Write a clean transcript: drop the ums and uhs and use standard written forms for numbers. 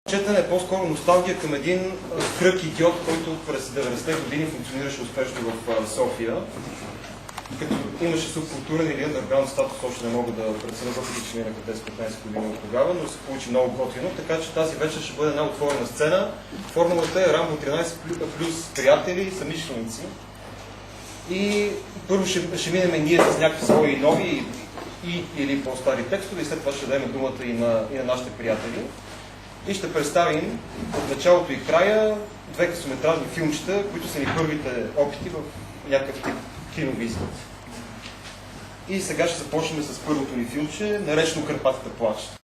Четене е по-скоро носталгия към един кръг идиот, който през 90-те години функционираше успешно в София. Като имаше субкултурен или underground статус, още не мога да преценя, въпреки че минаха 10-15 години от тогава, но се получи много готино, така че тази вечер ще бъде една отворена сцена. Формулата е Рамбо 13 плюс приятели, самишленици. И първо ще минем ние с някакви свои нови или по-стари текстове и след това ще дадем думата и на нашите приятели. И ще представим от началото и края две късометражни филмчета, които са ни първите опити в някакъв тип киновизит. И сега ще започнем с първото ни филмче, наречено Карпатата плачат.